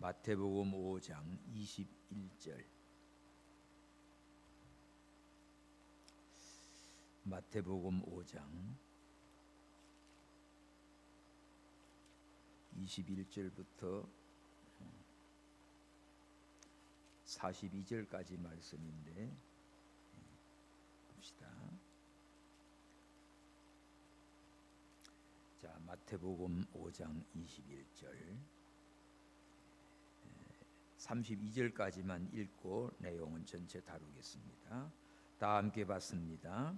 마태복음 5장 21절. 마태복음 5장 21절부터 42절까지 말씀인데 봅시다. 자, 마태복음 5장 21절 32절까지만 읽고 내용은 전체 다루겠습니다. 다 함께 봤습니다.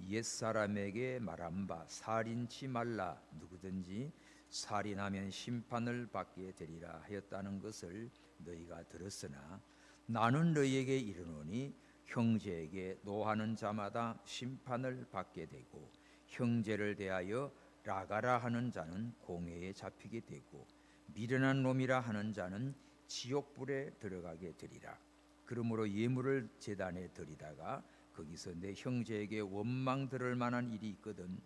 옛사람에게 말한 바 살인치 말라. 누구든지 살인하면 심판을 받게 되리라 하였다는 것을 너희가 들었으나 나는 너희에게 이르노니 형제에게 노하는 자마다 심판을 받게 되고 형제를 대하여 라가라 하는 자는 공회에 잡히게 되고 미련한 놈이라 하는 자는 지옥불에 들어가게 되리라. 그러므로 예물을 제단에 드리다가 거기서 내 형제에게 원망 들을 만한 일이 있거든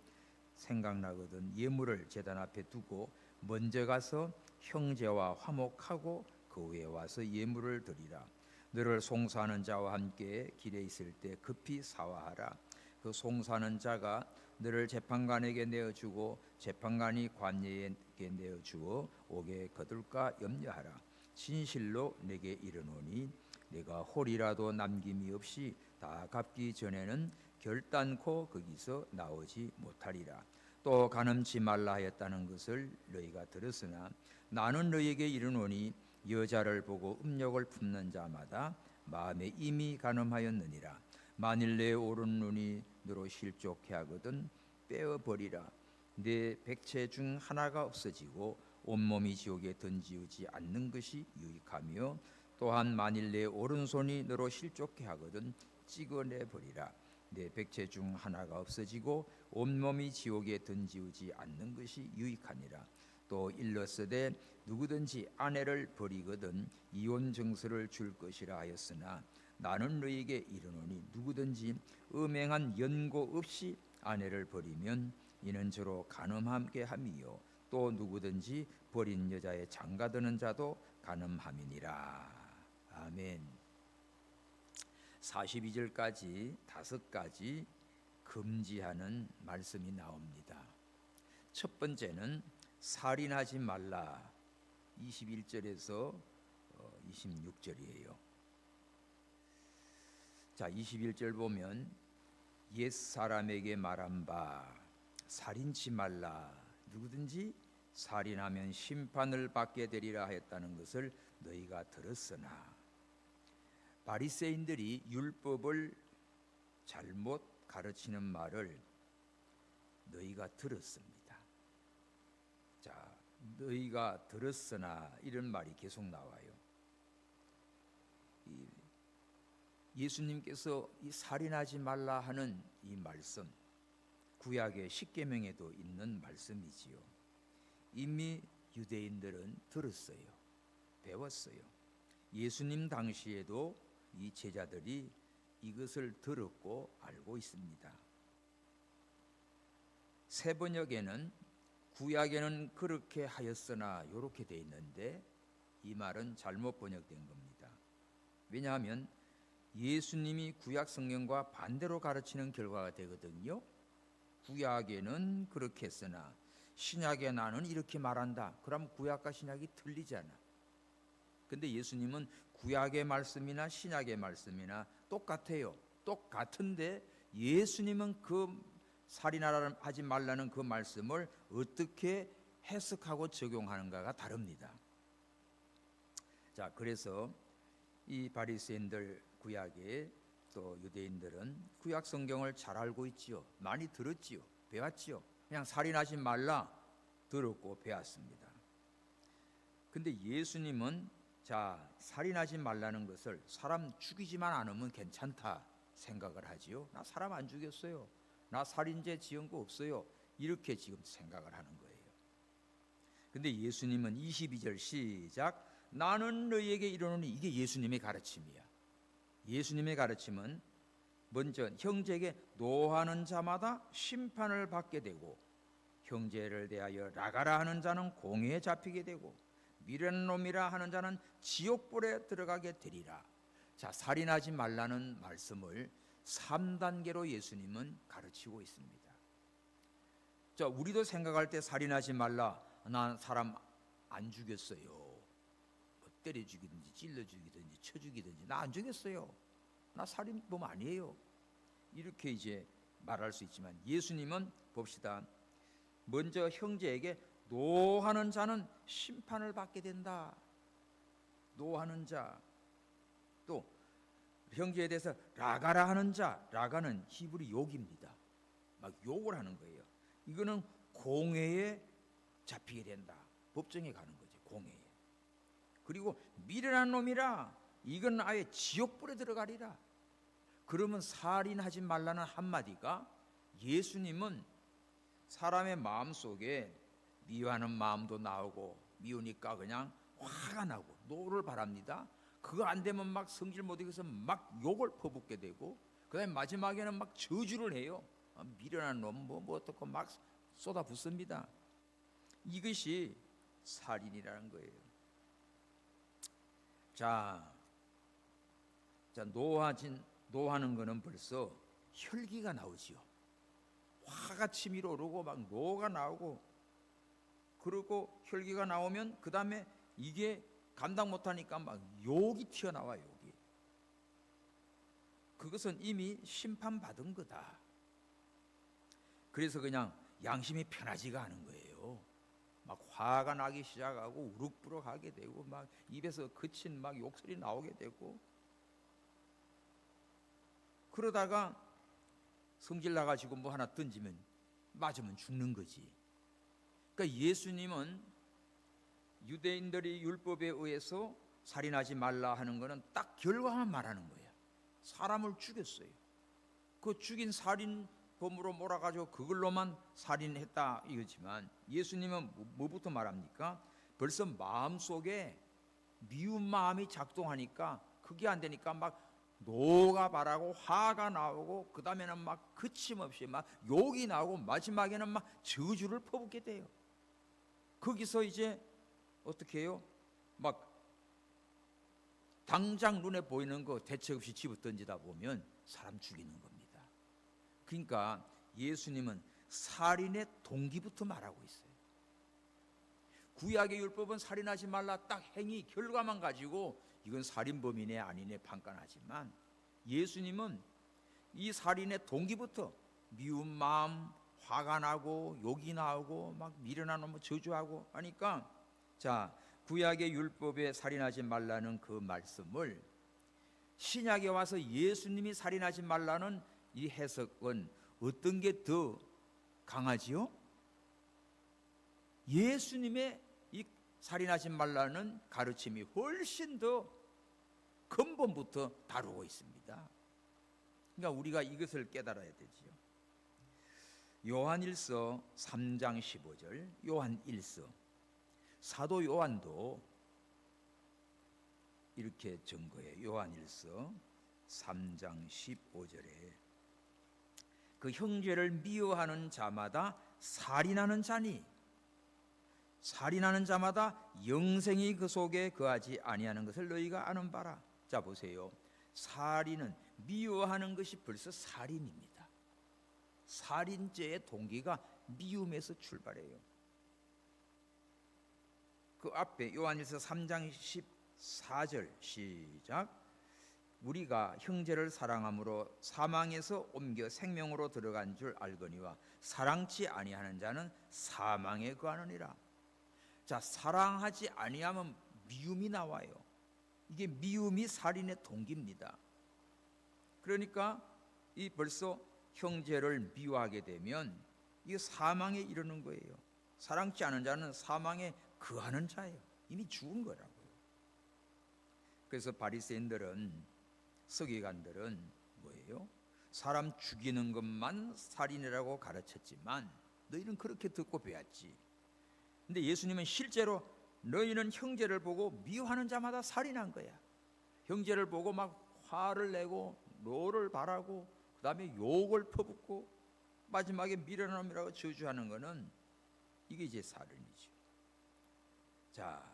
생각나거든 예물을 제단 앞에 두고 먼저 가서 형제와 화목하고 그 후에 와서 예물을 드리라. 너를 송사하는 자와 함께 길에 있을 때 급히 사화하라. 그 송사하는 자가 너를 재판관에게 내어주고 재판관이 관예에게 내어주어 오게 거둘까 염려하라. 진실로 내게 이르노니 내가 홀이라도 남김이 없이 다 갚기 전에는 결단코 거기서 나오지 못하리라. 또 간음치 말라 하였다는 것을 너희가 들었으나 나는 너희에게 이르노니 여자를 보고 음욕을 품는 자마다 마음에 이미 간음하였느니라. 만일 내 오른눈이 너로 실족해 하거든 빼어버리라. 내 백체 중 하나가 없어지고 온몸이 지옥에 던지우지 않는 것이 유익하며 또한 만일 내 오른손이 너로 실족해 하거든 찍어내버리라. 내 백체 중 하나가 없어지고 온몸이 지옥에 던지우지 않는 것이 유익하니라. 또 일렀으되 누구든지 아내를 버리거든 이혼 증서를 줄 것이라 하였으나 나는 너희에게 이르노니 누구든지 음행한 연고 없이 아내를 버리면 이는 저로 간음하게 함이요 또 누구든지 버린 여자의 장가드는 자도 간음함이니라. 아멘. 42절까지 5가지 금지하는 말씀이 나옵니다. 첫 번째는 살인하지 말라. 21절에서 26절이에요. 자, 21절 보면 옛사람에게 말한 바 살인치 말라. 누구든지 살인하면 심판을 받게 되리라 했다는 것을 너희가 들었으나 바리새인들이 율법을 잘못 가르치는 말을 너희가 들었습니다. 자, 너희가 들었으나 이런 말이 계속 나와요. 예수님께서 이 살인하지 말라 하는 이 말씀, 구약의 십계명에도 있는 말씀이지요. 이미 유대인들은 들었어요. 배웠어요. 예수님 당시에도 이 제자들이 이것을 들었고 알고 있습니다. 새 번역에는 구약에는 그렇게 하였으나 이렇게 돼 있는데 이 말은 잘못 번역된 겁니다. 왜냐하면 예수님이 구약 성경과 반대로 가르치는 결과가 되거든요. 구약에는 그렇게 했으나 신약에 나는 이렇게 말한다. 그럼 구약과 신약이 틀리잖아. 근데 예수님은 구약의 말씀이나 신약의 말씀이나 똑같아요. 똑같은데 예수님은 그 살인하지 말라는 그 말씀을 어떻게 해석하고 적용하는가가 다릅니다. 자, 그래서 이 바리새인들 구약에 또 유대인들은 구약 성경을 잘 알고 있지요. 많이 들었지요. 배웠지요. 그냥 살인하지 말라 들었고 배웠습니다. 근데 예수님은 자, 살인하지 말라는 것을 사람 죽이지만 않으면 괜찮다 생각을 하지요. 나 사람 안 죽였어요. 나 살인죄 지은 거 없어요. 이렇게 지금 생각을 하는 거예요. 근데 예수님은 22절 시작 나는 너희에게 이르노니 이게 예수님의 가르침이야. 예수님의 가르침은 먼저 형제에게 노하는 자마다 심판을 받게 되고 형제를 대하여 라가라 하는 자는 공회에 잡히게 되고 미련한 놈이라 하는 자는 지옥불에 들어가게 되리라. 자, 살인하지 말라는 말씀을 3단계로 예수님은 가르치고 있습니다. 자, 우리도 생각할 때 살인하지 말라. 난 사람 안 죽였어요. 뭐 때려 죽이든지 찔러 죽이든지 쳐 죽이든지 나 안 죽였어요. 나 살인범 아니에요. 이렇게 이제 말할 수 있지만 예수님은 봅시다. 먼저 형제에게 노하는 자는 심판을 받게 된다. 노하는 자, 또 형제에 대해서 라가라 하는 자, 라가는 히브리 욕입니다. 막 욕을 하는 거예요. 이거는 공회에 잡히게 된다. 법정에 가는 거죠. 공회에. 그리고 미련한 놈이라, 이건 아예 지옥불에 들어가리라. 그러면 살인하지 말라는 한마디가 예수님은 사람의 마음속에 미워하는 마음도 나오고 미우니까 그냥 화가 나고 노를 바랍니다. 그거 안 되면 막 성질 못 이겨서 막 욕을 퍼붓게 되고, 그다음에 마지막에는 막 저주를 해요. 미련한 놈 뭐 어떻고 막 쏟아붓습니다. 이것이 살인이라는 거예요. 자, 노하는 거는 벌써 혈기가 나오지요. 화가 치밀어 오르고 막 노가 나오고, 그리고 혈기가 나오면 그 다음에 이게 감당 못하니까 막 욕이 튀어나와. 욕이. 그것은 이미 심판받은 거다. 그래서 그냥 양심이 편하지가 않은 거예요. 막 화가 나기 시작하고 우룩부룩 하게 되고 막 입에서 거친 막 욕설이 나오게 되고, 그러다가 성질 나가지고 뭐 하나 던지면 맞으면 죽는 거지. 그러니까 예수님은 유대인들이 율법에 의해서 살인하지 말라 하는 것은 딱 결과만 말하는 거야. 사람을 죽였어요. 그 죽인 살인범으로 몰아가지고 그걸로만 살인했다 이거지만, 예수님은 뭐부터 말합니까? 벌써 마음속에 미운 마음이 작동하니까 그게 안 되니까 막 노가 바라고 화가 나오고, 그 다음에는 막 거침없이 막 욕이 나오고, 마지막에는 막 저주를 퍼붓게 돼요. 거기서 이제 어떻게 해요? 막 당장 눈에 보이는 거 대책 없이 집어 던지다 보면 사람 죽이는 겁니다. 그러니까 예수님은 살인의 동기부터 말하고 있어요. 구약의 율법은 살인하지 말라 딱 행위 결과만 가지고 이건 살인범이네 아니네 판단하지만, 예수님은 이 살인의 동기부터 미운 마음, 화가 나고 욕이 나오고 막 미련한 놈을 저주하고 하니까, 자, 구약의 율법에 살인하지 말라는 그 말씀을 신약에 와서 예수님이 살인하지 말라는 이 해석은 어떤 게 더 강하지요? 예수님의 이 살인하지 말라는 가르침이 훨씬 더 근본부터 다루고 있습니다. 그러니까 우리가 이것을 깨달아야 되지요. 요한일서 3장 15절, 요한일서, 사도 요한도 이렇게 증거해요. 요한일서 3장 15절에 그 형제를 미워하는 자마다 살인하는 자니 살인하는 자마다 영생이 그 속에 거하지 아니하는 것을 너희가 아는 바라. 자, 보세요. 살인은, 미워하는 것이 벌써 살인입니다. 살인죄의 동기가 미움에서 출발해요. 그 앞에 요한일서 3장 14절 시작. 우리가 형제를 사랑함으로 사망에서 옮겨 생명으로 들어간 줄 알거니와 사랑치 아니하는 자는 사망에 거하느니라. 자, 사랑하지 아니하면 미움이 나와요. 이게 미움이 살인의 동기입니다. 그러니까 이 벌써 형제를 미워하게 되면 이게 사망에 이르는 거예요. 사랑치 않은 자는 사망에 거하는 자예요. 이미 죽은 거라고요. 그래서 바리새인들은, 서기관들은 뭐예요? 사람 죽이는 것만 살인이라고 가르쳤지만 너희는 그렇게 듣고 배웠지. 근데 예수님은 실제로 너희는 형제를 보고 미워하는 자마다 살인한 거야. 형제를 보고 막 화를 내고 노를 바라고 그 다음에 욕을 퍼붓고 마지막에 미련한 놈이라고 저주하는 거는 이게 이제 살인이죠. 자,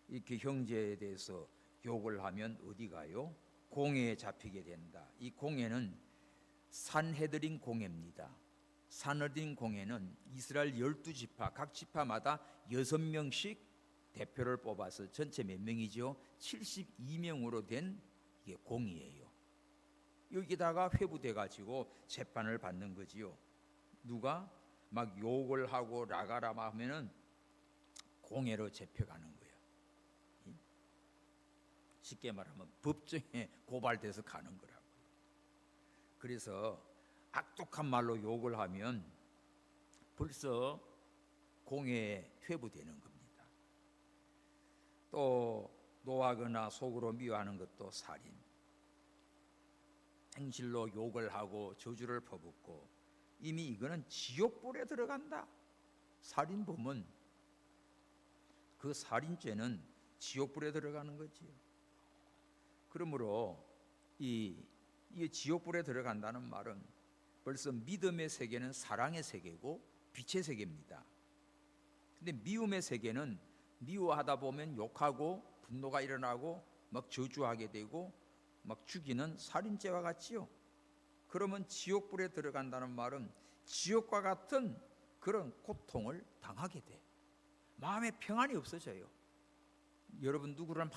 이렇게 형제에 대해서 욕을 하면 어디 가요? 공회에 잡히게 된다. 이 공회는 산헤드린 공회입니다. 산헤드린 공회는 이스라엘 12지파 각 지파마다 6명씩 대표를 뽑아서 전체 몇 명이죠? 72명으로 된 이게 공의예요. 여기다가 회부돼 가지고 재판을 받는 거지요. 누가 막 욕을 하고 라가라마 하면은 공회로 잡혀가는 거예요. 쉽게 말하면 법정에 고발돼서 가는 거라고요. 그래서 악독한 말로 욕을 하면 벌써 공회에 회부되는 겁니다. 또 노하거나 속으로 미워하는 것도 살인, 행실로 욕을 하고 저주를 퍼붓고 이미 이거는 지옥불에 들어간다. 살인범은 그 살인죄는 지옥불에 들어가는 거지요. 그러므로 이 지옥불에 들어간다는 말은 벌써 믿음의 세계는 사랑의 세계고 빛의 세계입니다. 근데 미움의 세계는 미워하다 보면 욕하고 분노가 일어나고 막 저주하게 되고 막 죽이는 살인죄와 같지요. 그러면 지옥불에 들어간다는 말은 지옥과 같은 그런 고통을 당하게 돼. 마음에 평안이 없어져요. 여러분 누구를 막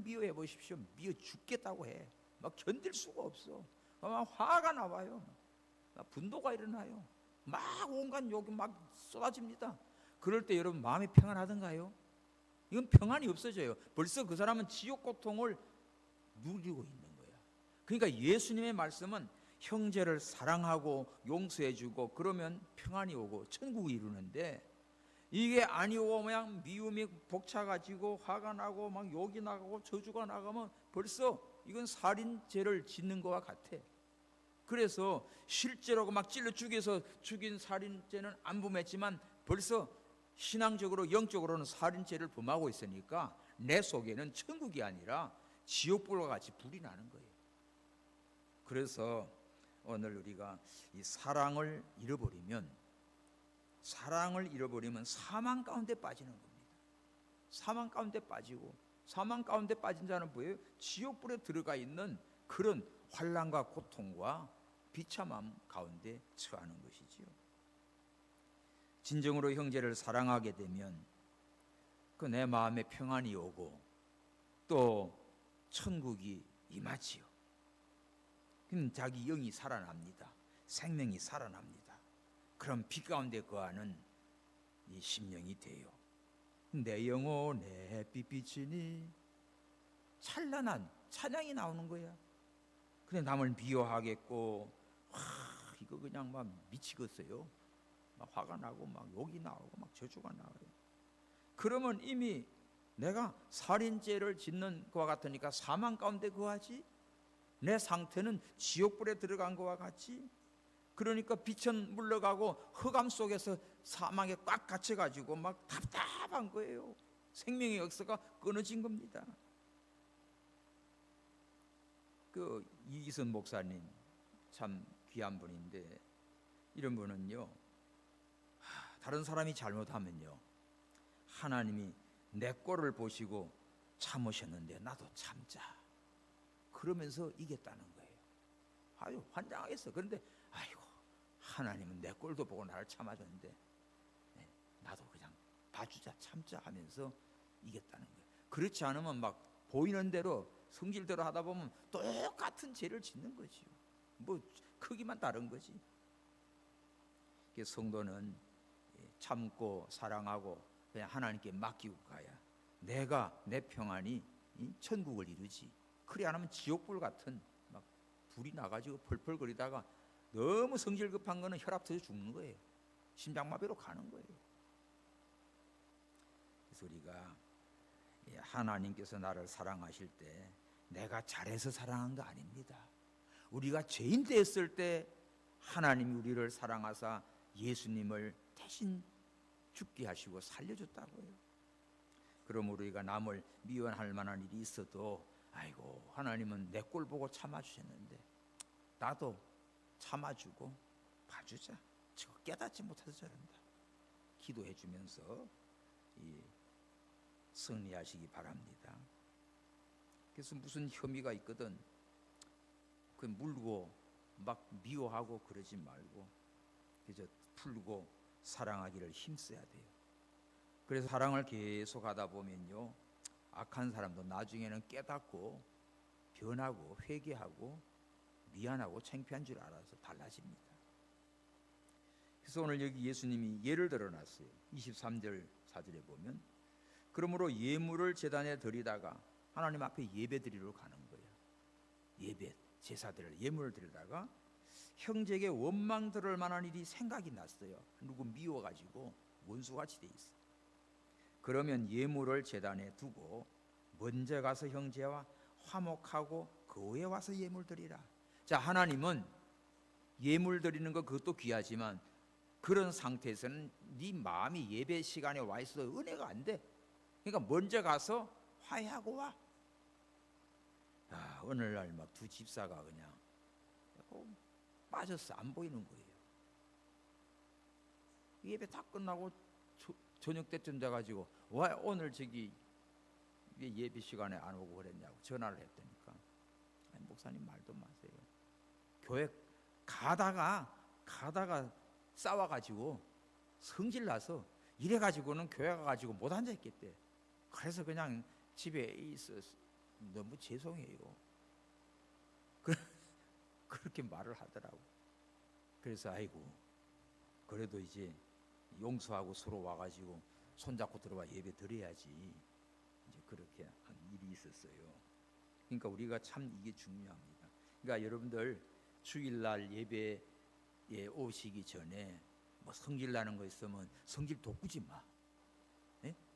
미워해 보십시오. 미워 죽겠다고 해. 막 견딜 수가 없어. 막 화가 나와요. 막 분노가 일어나요. 막 온갖 욕이 막 쏟아집니다. 그럴 때 여러분 마음이 평안하던가요? 이건 평안이 없어져요. 벌써 그 사람은 지옥 고통을 누리고 있는 거야. 그러니까 예수님의 말씀은 형제를 사랑하고 용서해주고 그러면 평안이 오고 천국이 이루는데 이게 아니오고 그냥 미움이 벅차가지고 화가 나고 막 욕이 나가고 저주가 나가면 벌써 이건 살인죄를 짓는 것과 같아. 그래서 실제로 막 찔러 죽여서 죽인 살인죄는 안 범했지만 벌써 신앙적으로 영적으로는 살인죄를 범하고 있으니까 내 속에는 천국이 아니라 지옥불과 같이 불이 나는 거예요. 그래서 오늘 우리가 이 사랑을 잃어버리면 사망 가운데 빠지는 겁니다. 사망 가운데 빠지고 사망 가운데 빠진 자는 뭐예요? 지옥불에 들어가 있는 그런 환난과 고통과 비참함 가운데 처하는 것이지요. 진정으로 형제를 사랑하게 되면 그 내 마음에 평안이 오고 또 천국이 임하지요. 그럼 자기 영이 살아납니다. 생명이 살아납니다. 그럼 빛 가운데 거하는 이 심령이 돼요. 내 영혼에 빛비치니 찬란한 찬양이 나오는 거야. 근데 남을 미워하겠고 이거 그냥 막 미치겠어요. 막 화가 나고 막 욕이 나오고 막 저주가 나와요. 그러면 이미 내가 살인죄를 짓는 것과 같으니까 사망 가운데 거하지. 내 상태는 지옥불에 들어간 것과 같지. 그러니까 빛은 물러가고 흑암 속에서 사망에 꽉 갇혀가지고 막 답답한 거예요. 생명의 역사가 끊어진 겁니다. 그 이기선 목사님 참 귀한 분인데 이런 분은요, 다른 사람이 잘못하면요 하나님이 내 꼴을 보시고 참으셨는데 나도 참자 그러면서 이겼다는 거예요. 아유 환장하겠어. 그런데 아이고 하나님은 내 꼴도 보고 나를 참아줬는데 나도 그냥 봐주자 참자 하면서 이겼다는 거예요. 그렇지 않으면 막 보이는 대로 성질대로 하다 보면 똑같은 죄를 짓는 거지요. 뭐 크기만 다른 거지. 성도는 참고 사랑하고 그냥 하나님께 맡기고 가야 내가 내 평안이 천국을 이루지. 그래 안 하면 지옥불 같은 막 불이 나가지고 펄펄거리다가 너무 성질 급한 거는 혈압 터져 죽는 거예요. 심장마비로 가는 거예요. 그래서 우리가 하나님께서 나를 사랑하실 때 내가 잘해서 사랑한 거 아닙니다. 우리가 죄인 되었을 때 하나님이 우리를 사랑하사 예수님을 대신 죽게 하시고 살려줬다고요. 그럼 우리가 남을 미워할 만한 일이 있어도 아이고 하나님은 내 꼴 보고 참아주셨는데 나도 참아주고 봐주자. 저거 깨닫지 못해서 저런다. 기도해주면서 이 승리하시기 바랍니다. 그래서 무슨 혐의가 있거든 그 물고 막 미워하고 그러지 말고 그저 풀고 사랑하기를 힘써야 돼요. 그래서 사랑을 계속 하다 보면요, 악한 사람도 나중에는 깨닫고 변하고 회개하고 미안하고 창피한 줄 알아서 달라집니다. 그래서 오늘 여기 예수님이 예를 들어놨어요. 23절 4절에 보면 그러므로 예물을 제단에 드리다가 하나님 앞에 예배 드리러 가는 거예요. 예배 제사들을 예물을 드리다가 형제에게 원망 들을 만한 일이 생각이 났어요. 누구 미워가지고 원수같이 돼 있어. 그러면 예물을 제단에 두고 먼저 가서 형제와 화목하고 그 후에 와서 예물 드리라. 자, 하나님은 예물 드리는 거 그것도 귀하지만 그런 상태에서는 네 마음이 예배 시간에 와 있어도 은혜가 안 돼. 그러니까 먼저 가서 화해하고 와. 오늘날 막 두 집사가 그냥 빠졌어. 안 보이는 거예요. 예배 다 끝나고 저녁 때쯤 돼가지고 왜 오늘 저기 예배 시간에 안 오고 그랬냐고 전화를 했다니까. 목사님 말도 마세요. 교회 가다가 싸워가지고 성질나서 이래가지고는 교회 가가지고 못 앉아있겠대. 그래서 그냥 집에 있어. 너무 죄송해요. 그렇게 말을 하더라고. 그래서 아이고 그래도 이제 용서하고 서로 와가지고 손잡고 들어와 예배 드려야지. 이제 그렇게 한 일이 있었어요. 그러니까 우리가 참 이게 중요합니다. 그러니까 여러분들 주일날 예배에 오시기 전에 뭐 성질 나는 거 있으면 성질 돋구지 마.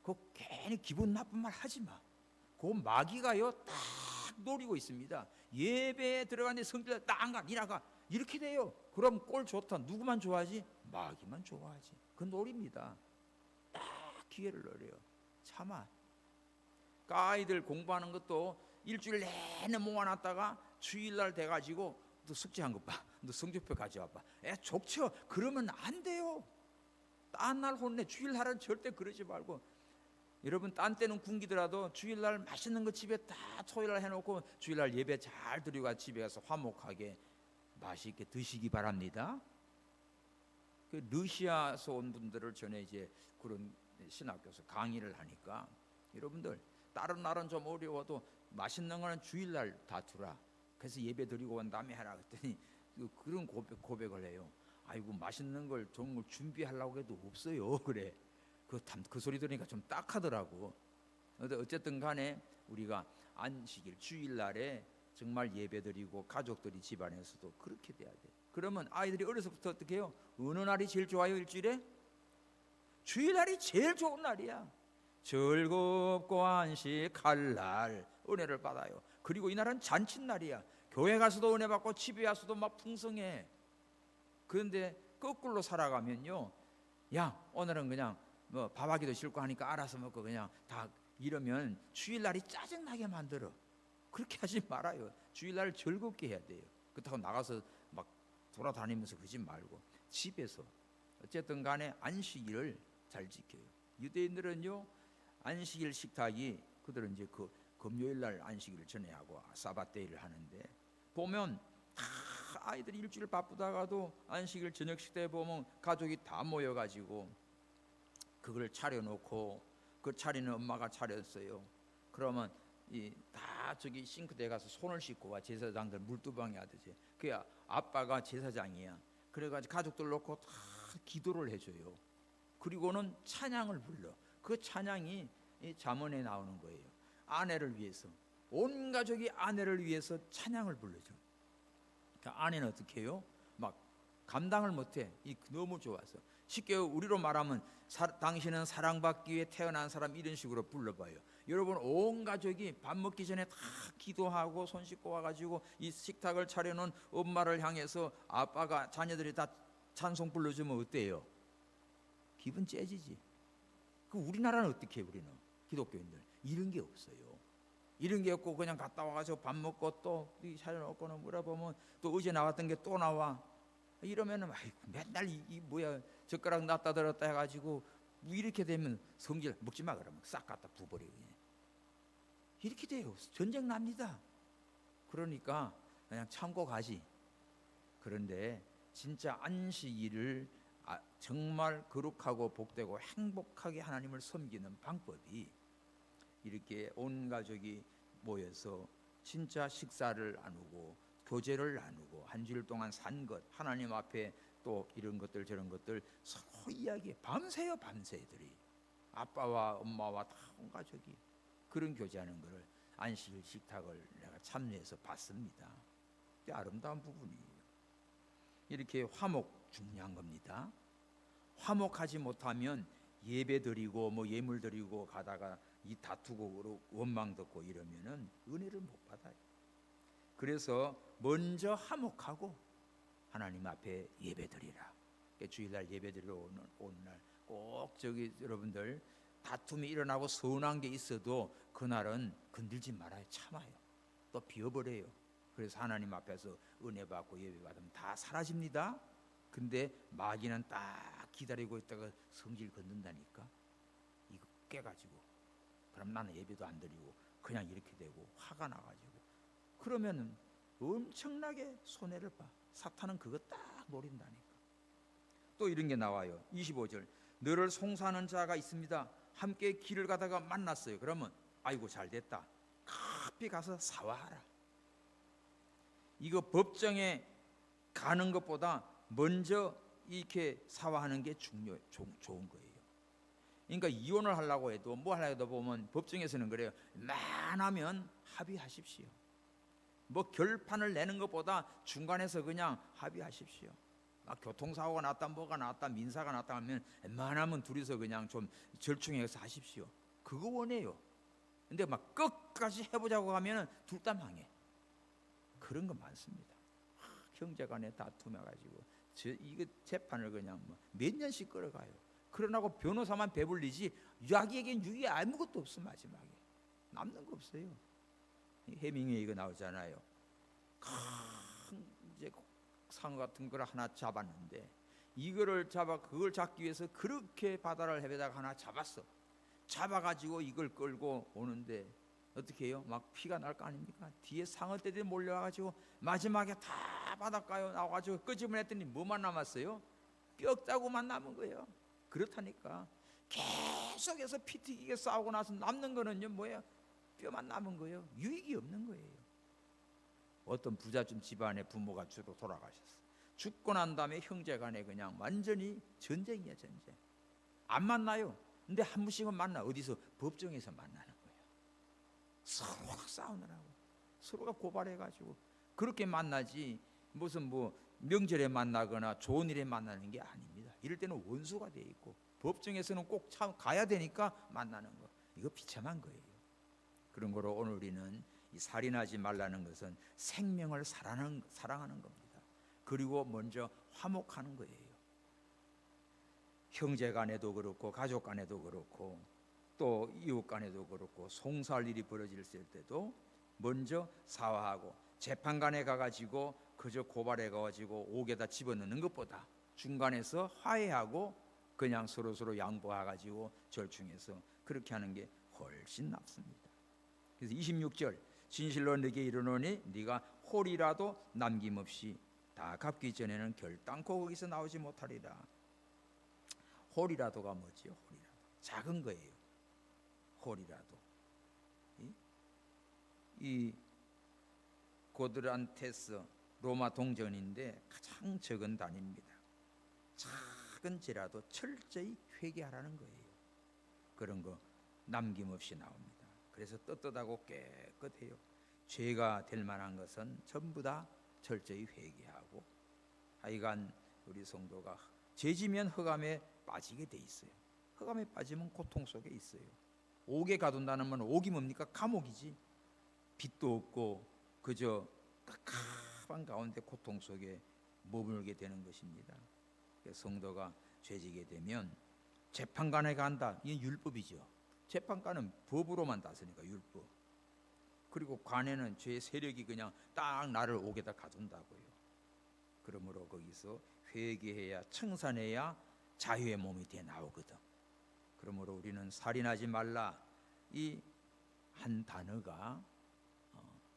그거 괜히 기분 나쁜 말 하지 마. 그 마귀가요 딱 노리고 있습니다. 예배에 들어가는데 성질 딱 가, 니나가 이렇게 돼요. 그럼 꼴 좋다. 누구만 좋아하지? 마귀만 좋아하지. 그 노립니다. 딱 기회를 노려요. 참아. 그러니까 아이들 공부하는 것도 일주일 내내 모아놨다가 주일날 돼가지고 너 숙제한 것 봐. 너 성적표 가져와봐. 족쳐. 그러면 안 돼요. 딴 날 혼내. 주일날은 절대 그러지 말고. 여러분 딴 때는 굶기더라도 주일날 맛있는 거 집에 다 토요일날 해놓고 주일날 예배 잘 드리고 집에 가서 화목하게 맛있게 드시기 바랍니다. 그 러시아에서 온 분들을 전에 이제 그런 신학교에서 강의를 하니까 여러분들 다른 날은 좀 어려워도 맛있는 거는 주일날 다 두라. 그래서 예배 드리고 온 다음에 하라 그랬더니 그런 고백을 해요. 아이고 맛있는 걸 좋은 걸 준비하려고 해도 없어요. 그래. 그 소리 들으니까 좀 딱하더라고. 어쨌든 간에 우리가 안식일 주일날에 정말 예배드리고 가족들이 집안에서도 그렇게 돼야 돼. 그러면 아이들이 어려서부터 어떻게 해요? 어느 날이 제일 좋아요 일주일에? 주일날이 제일 좋은 날이야. 즐겁고 안식할 날 은혜를 받아요. 그리고 이날은 잔칫날이야. 교회 가서도 은혜 받고 집에 와서도 막 풍성해. 그런데 거꾸로 살아가면요, 야 오늘은 그냥 뭐 밥하기도 싫고 하니까 알아서 먹고 그냥 다 이러면 주일날이 짜증나게 만들어. 그렇게 하지 말아요. 주일날 즐겁게 해야 돼요. 그렇다고 나가서 막 돌아다니면서 그러지 말고 집에서 어쨌든 간에 안식일을 잘 지켜요. 유대인들은요 안식일 식탁이 그들은 이제 그 금요일날 안식일을 전에하고 사바데이를 하는데 보면 다 아이들이 일주일 바쁘다가도 안식일 저녁 식대에 보면 가족이 다 모여가지고 그걸 차려놓고 그 차리는 엄마가 차렸어요. 그러면 다 저기 싱크대에 가서 손을 씻고 와. 제사장들 물두방에 하듯이. 그 아빠가 제사장이야. 그래가지고 가족들 놓고 다 기도를 해줘요. 그리고는 찬양을 불러. 그 찬양이 잠언에 나오는 거예요. 아내를 위해서 온 가족이 아내를 위해서 찬양을 불러줘. 그러니까 아내는 어떻게 해요? 막 감당을 못해. 너무 좋아서. 쉽게 우리로 말하면 당신은 사랑받기 위해 태어난 사람 이런 식으로 불러봐요. 여러분 온 가족이 밥 먹기 전에 다 기도하고 손 씻고 와가지고 이 식탁을 차려놓은 엄마를 향해서 아빠가 자녀들이 다 찬송 불러주면 어때요? 기분 째지지. 그 우리나라는 어떻게 해요? 우리는 기독교인들 이런 게 없어요. 이런 게 없고 그냥 갔다 와가지고 밥 먹고 또 차려놓고는 물어보면 또 어제 나왔던 게 또 나와. 이러면은 아이고 맨날 이 뭐야 젓가락 놨다 들었다 해가지고 뭐 이렇게 되면 성질 먹지 마 그러면 싹 갖다 부버려요. 이렇게 돼요. 전쟁 납니다. 그러니까 그냥 참고 가지. 그런데 진짜 안식일을 정말 거룩하고 복되고 행복하게 하나님을 섬기는 방법이 이렇게 온 가족이 모여서 진짜 식사를 나누고 교제를 나누고 한 주일 동안 산 것 하나님 앞에 또 이런 것들 저런 것들 서로 이야기해. 밤새요 밤새들이 아빠와 엄마와 다 온 가족이 그런 교제하는 것을 안식일 식탁을 내가 참여해서 봤습니다. 아름다운 부분이에요. 이렇게 화목 중요한 겁니다. 화목하지 못하면 예배 드리고 뭐 예물 드리고 가다가 이 다투고 원망 듣고 이러면은 은혜를 못 받아요. 그래서 먼저 화목하고 하나님 앞에 예배 드리라. 주일날 예배 드리러 오는 날 꼭 저기 여러분들 다툼이 일어나고 서운한 게 있어도 그날은 건들지 말아요. 참아요. 또 비워버려요. 그래서 하나님 앞에서 은혜 받고 예배 받으면 다 사라집니다. 근데 마귀는 딱 기다리고 있다가 성질 건든다니까. 이거 깨가지고 그럼 나는 예배도 안 드리고 그냥 이렇게 되고 화가 나가지고 그러면은 엄청나게 손해를 봐. 사탄은 그거 딱 노린다니까. 또 이런 게 나와요. 25절 너를 송사하는 자가 있습니다. 함께 길을 가다가 만났어요. 그러면 아이고 잘됐다. 급히 가서 사과하라. 이거 법정에 가는 것보다 먼저 이렇게 사과하는 게 좋은 거예요. 그러니까 이혼을 하려고 해도 뭐 하려고 해도 보면 법정에서는 그래요. 만하면 합의하십시오. 뭐 결판을 내는 것보다 중간에서 그냥 합의하십시오. 교통사고가 났다 뭐가 났다 민사가 났다 하면 웬만하면 둘이서 그냥 좀 절충해서 하십시오. 그거 원해요. 근데 막 끝까지 해보자고 하면 둘 다 망해. 그런 거 많습니다. 형제간에 다투며가지고 이거 재판을 그냥 몇 년씩 끌어가요. 그러나고 변호사만 배불리지 자기에겐 유익이 아무것도 없어. 마지막에 남는 거 없어요. 해밍웨이 이거 나오잖아요. 이제 상어 같은 걸 하나 잡았는데 이거를 그걸 잡기 위해서 그렇게 바다를 헤매다가 하나 잡아가지고 이걸 끌고 오는데 어떻게 해요? 막 피가 날 거 아닙니까? 뒤에 상어떼들이 몰려와가지고 마지막에 다 바닷가에 나와가지고 끄집어냈더니 뭐만 남았어요? 뼈자국만 남은 거예요. 그렇다니까 계속해서 피 튀기게 싸우고 나서 남는 거는요 뭐예요? 뼈만 남은 거예요. 유익이 없는 거예요. 어떤 부잣집 집안의 부모가 주로 돌아가셨어. 죽고 난 다음에 형제간에 그냥 완전히 전쟁이야 전쟁. 안 만나요. 근데 한 번씩은 만나. 어디서? 법정에서 만나는 거예요. 서로가 싸우느라고 서로가 고발해가지고 그렇게 만나지 무슨 뭐 명절에 만나거나 좋은 일에 만나는 게 아닙니다. 이럴 때는 원수가 돼 있고 법정에서는 꼭 가야 되니까 만나는 거. 이거 비참한 거예요. 그런 거로 오늘 우리는 이 살인하지 말라는 것은 생명을 사랑하는 겁니다. 그리고 먼저 화목하는 거예요. 형제 간에도 그렇고 가족 간에도 그렇고 또 이웃 간에도 그렇고 송사할 일이 벌어질 때도 먼저 사화하고 재판관에 가가지고 그저 고발해 가지고 옥에다 집어넣는 것보다 중간에서 화해하고 그냥 서로 양보해가지고 절충해서 그렇게 하는 게 훨씬 낫습니다. 그래서 26절 진실로 네게 이르노니 네가 홀이라도 남김없이 다 갚기 전에는 결단코 거기서 나오지 못하리라. 홀이라도가 뭐지요? 홀이라도 작은 거예요. 홀이라도 이 고드란테스 로마 동전인데 가장 적은 단위입니다. 작은 죄라도 철저히 회개하라는 거예요. 그런 거 남김없이 나옵니다. 그래서 떳떳하고 깨끗해요. 죄가 될 만한 것은 전부 다 철저히 회개하고 하여간 우리 성도가 죄지면 흑암에 빠지게 돼 있어요. 흑암에 빠지면 고통 속에 있어요. 옥에 가둔다는 건 옥이 뭡니까? 감옥이지. 빛도 없고 그저 깝깝한 가운데 고통 속에 머물게 되는 것입니다. 성도가 죄지게 되면 재판관에 간다. 이게 율법이죠. 재판관은 법으로만 다스리니까 율법. 그리고 관에는 죄의 세력이 그냥 딱 나를 옥에다 가둔다고요. 그러므로 거기서 회개해야 청산해야 자유의 몸이 돼 나오거든. 그러므로 우리는 살인하지 말라 이 한 단어가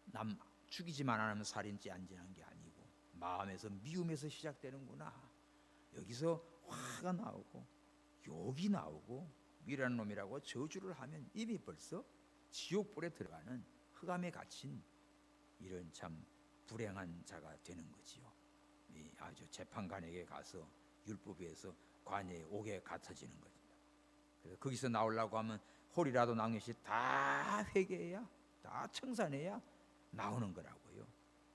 남 죽이지만 않으면 살인죄 안 지는 게 아니고 마음에서 미움에서 시작되는구나. 여기서 화가 나오고 욕이 나오고 미련한 놈이라고 저주를 하면 이미 벌써 지옥불에 들어가는 흑암에 갇힌 이런 참 불행한 자가 되는 거지요. 아주 재판관에게 가서 율법에서 관예에 옥에 갇혀지는 겁니다. 그래서 거기서 나오려고 하면 홀이라도 낭릇이 다 회개해야, 다 청산해야 나오는 거라고요.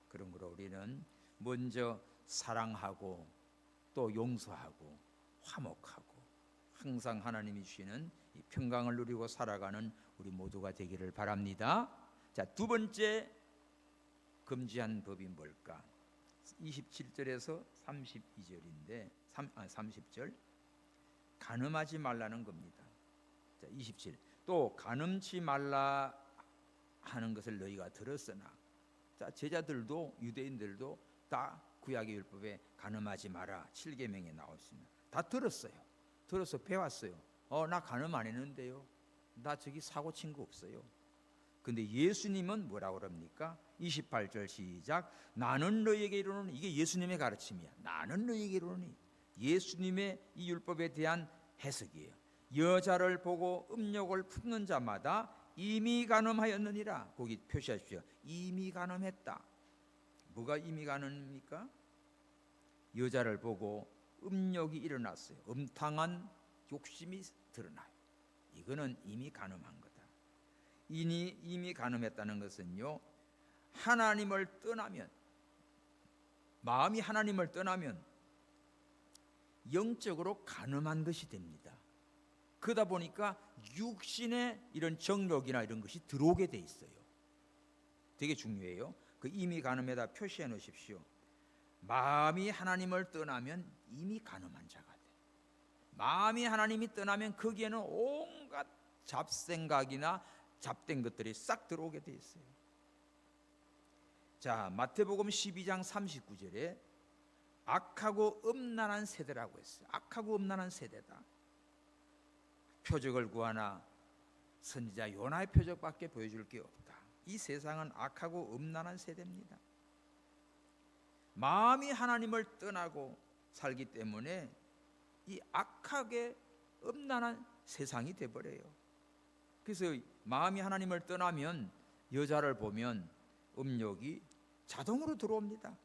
그런 거로 우리는 먼저 사랑하고 또 용서하고 화목하고 항상 하나님이 주시는 이 평강을 누리고 살아가는 우리 모두가 되기를 바랍니다. 자, 두 번째 금지한 법이 뭘까? 27절에서 32절인데 30절 간음하지 말라는 겁니다. 자, 27. 또 간음치 말라 하는 것을 너희가 들었으나, 자, 제자들도 유대인들도 다 구약의 율법에 간음하지 마라 7계명에 나와 있습니다. 다 들었어요. 들어서 배웠어요. 나 간음 안 했는데요. 나 저기 사고 친 거 없어요. 근데 예수님은 뭐라고 그럽니까? 28절 시작. 나는 너희에게 이르노니, 이게 예수님의 가르침이야. 나는 너희에게 이르노니, 예수님의 이 율법에 대한 해석이에요. 여자를 보고 음욕을 품는 자마다 이미 간음하였느니라. 거기 표시하십시오. 이미 간음했다. 뭐가 이미 간음입니까? 여자를 보고 음욕이 일어났어요. 음탕한 욕심이 드러나요. 이거는 이미 간음한 거다. 이미 간음했다는 것은요, 하나님을 떠나면, 마음이 하나님을 떠나면 영적으로 간음한 것이 됩니다. 그러다 보니까 육신의 이런 정욕이나 이런 것이 들어오게 돼 있어요. 되게 중요해요. 그 이미 간음에다 표시해 놓으십시오. 마음이 하나님을 떠나면 이미 간음한 자가 돼. 마음이 하나님이 떠나면 거기에는 온갖 잡생각이나 잡된 것들이 싹 들어오게 돼 있어요. 자, 마태복음 12장 39절에 악하고 음란한 세대라고 했어요. 악하고 음란한 세대다. 표적을 구하나 선지자 요나의 표적밖에 보여줄 게 없다. 이 세상은 악하고 음란한 세대입니다. 마음이 하나님을 떠나고 살기 때문에 이 악하게 음란한 세상이 돼버려요. 그래서 마음이 하나님을 떠나면 여자를 보면 음욕이 자동으로 들어옵니다.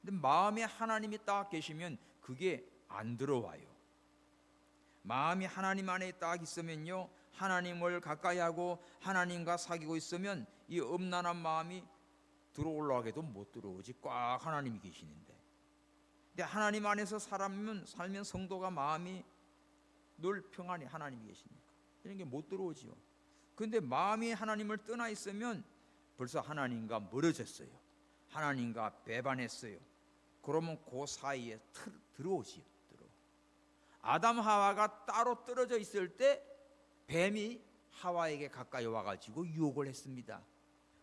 근데 마음에 하나님이 딱 계시면 그게 안 들어와요. 마음이 하나님 안에 딱 있으면요, 하나님을 가까이 하고 하나님과 사귀고 있으면 이 음란한 마음이 들어올라가게도 못 들어오지. 꽉 하나님이 계시는데. 근데 하나님 안에서 살면 성도가 마음이 늘 평안히 하나님이 계시니까 이런 게 못 들어오지요. 근데 마음이 하나님을 떠나 있으면 벌써 하나님과 멀어졌어요. 하나님과 배반했어요. 그러면 그 사이에 들어오지요. 아담 하와가 따로 떨어져 있을 때 뱀이 하와에게 가까이 와가지고 유혹을 했습니다.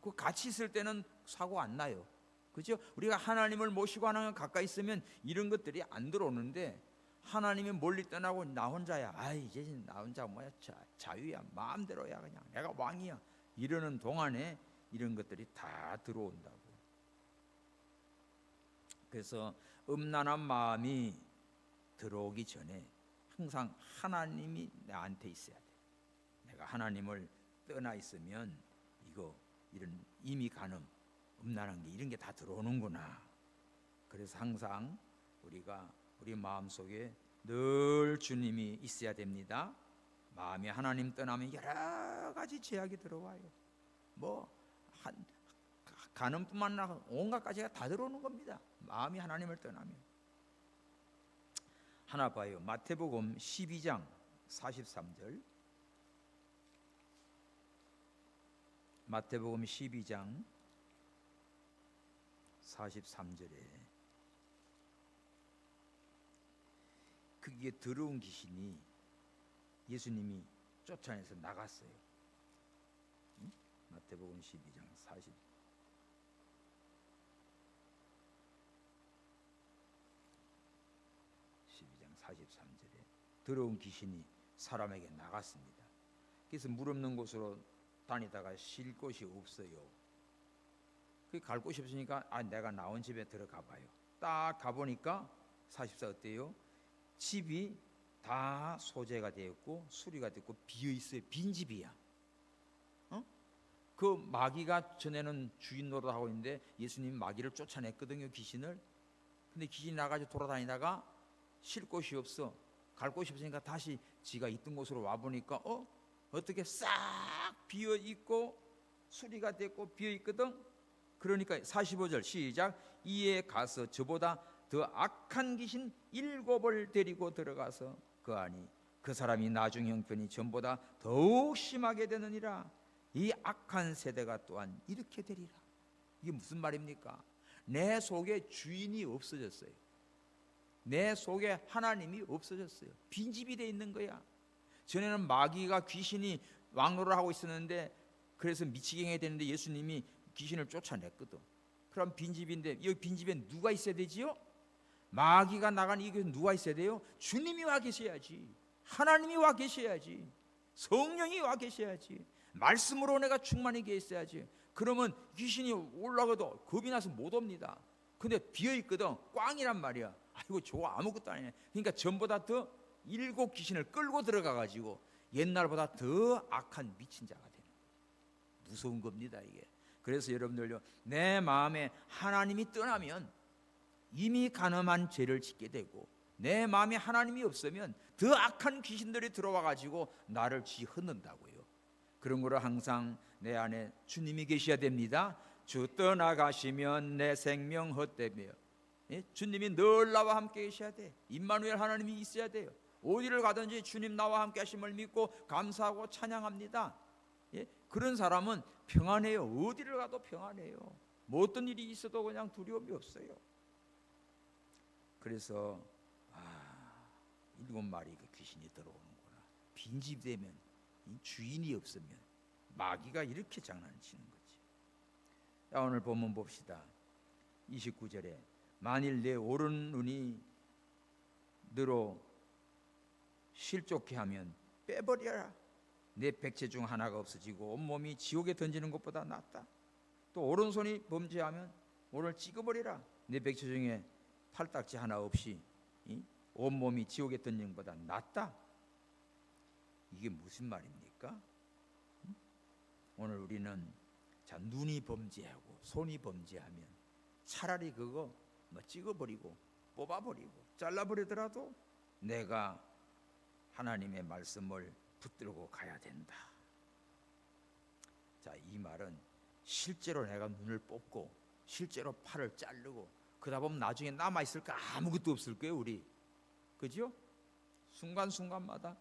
그 같이 있을 때는 사고 안 나요. 그렇죠? 우리가 하나님을 모시고 하나님 가까이 있으면 이런 것들이 안 들어오는데, 하나님이 멀리 떠나고 나 혼자야. 이제 나 혼자 뭐야, 자유야, 마음대로야, 그냥 내가 왕이야, 이러는 동안에 이런 것들이 다 들어온다고. 그래서 음란한 마음이 들어오기 전에 항상 하나님이 나한테 있어야 돼. 내가 하나님을 떠나 있으면 이런 이미 간음, 음란한 게 이런 게 다 들어오는구나. 그래서 항상 우리가 우리 마음속에 늘 주님이 있어야 됩니다. 마음이 하나님 떠나면 여러 가지 제약이 들어와요. 간음뿐만 아니라 온갖 가지가 다 들어오는 겁니다. 마음이 하나님을 떠나면. 하나 봐요. 마태복음 12장 43절. 마태복음 12장 43절에 그게 더러운 귀신이 예수님이 쫓아내서 나갔어요. 마태복음 12장 43절에 더러운 귀신이 사람에게 나갔습니다. 그래서 물 없는 곳으로 다니다가 쉴 곳이 없어요. 갈 곳이 없으니까 내가 나온 집에 들어가 봐요. 딱 가보니까 44 어때요? 집이 다 소재가 되었고 수리가 됐고 비어있어요. 빈집이야. 그 마귀가 전에는 주인 노릇하고 있는데 예수님이 마귀를 쫓아냈거든요. 귀신을. 근데 귀신이 나가지고 돌아다니다가 쉴 곳이 없어. 갈 곳이 없으니까 다시 지가 있던 곳으로 와보니까 어떻게 싹 비어있고 수리가 됐고 비어있거든. 그러니까 45절 시작. 이에 가서 저보다 더 악한 귀신 7을 데리고 들어가서 그 안이 그 사람이 나중 형편이 전보다 더욱 심하게 되느니라. 이 악한 세대가 또한 이렇게 되리라. 이게 무슨 말입니까? 내 속에 주인이 없어졌어요. 내 속에 하나님이 없어졌어요. 빈집이 돼 있는 거야. 전에는 마귀가 귀신이 왕노를 하고 있었는데 그래서 미치게 해야 되는데 예수님이 귀신을 쫓아냈거든. 그럼 빈집인데 이 빈집에 누가 있어야 되지요? 마귀가 나간 이 교회에 누가 있어야 돼요? 주님이 와 계셔야지. 하나님이 와 계셔야지. 성령이 와 계셔야지. 말씀으로 내가 충만히 있어야지. 그러면 귀신이 올라가도 겁이 나서 못 옵니다. 근데 비어있거든. 꽝이란 말이야. 아이고 좋아 아무것도 아니네. 그러니까 전보다 더 7 귀신을 끌고 들어가가지고 옛날보다 더 악한 미친 자가 되는 거예요. 무서운 겁니다 이게. 그래서 여러분들요, 내 마음에 하나님이 떠나면 이미 간음한 죄를 짓게 되고 내 마음에 하나님이 없으면 더 악한 귀신들이 들어와가지고 나를 쥐흔는다고요. 그런 거로 항상 내 안에 주님이 계셔야 됩니다. 주 떠나가시면 내 생명 헛되며. 주님이 늘 나와 함께 계셔야 돼. 임마누엘 하나님이 있어야 돼요. 어디를 가든지 주님 나와 함께 하심을 믿고 감사하고 찬양합니다. 그런 사람은 평안해요. 어디를 가도 평안해요. 뭐 어떤 일이 있어도 그냥 두려움이 없어요. 그래서 7마리 그 귀신이 들어오는구나. 빈집 되면 주인이 없으면 마귀가 이렇게 장난치는 거지. 자, 오늘 본문 봅시다. 29절에 만일 내 오른 눈이 너로 실족케 하면 빼버려라. 내 백체 중 하나가 없어지고 온몸이 지옥에 던지는 것보다 낫다. 또 오른손이 범죄하면 오른을 찍어버리라. 내 백체 중에 팔딱지 하나 없이 온몸이 지옥에 던지는 것보다 낫다. 이게 무슨 말입니까? 오늘 우리는 자, 눈이 범죄하고 손이 범죄하면 차라리 그거 찍어버리고 뽑아버리고 잘라버리더라도 내가 하나님의 말씀을 붙들고 가야 된다. 자, 이 말은 실제로 내가 눈을 뽑고 실제로 팔을 자르고 그러다 보면 나중에 남아있을 거 아무것도 없을 거예요 우리. 그죠? 순간순간마다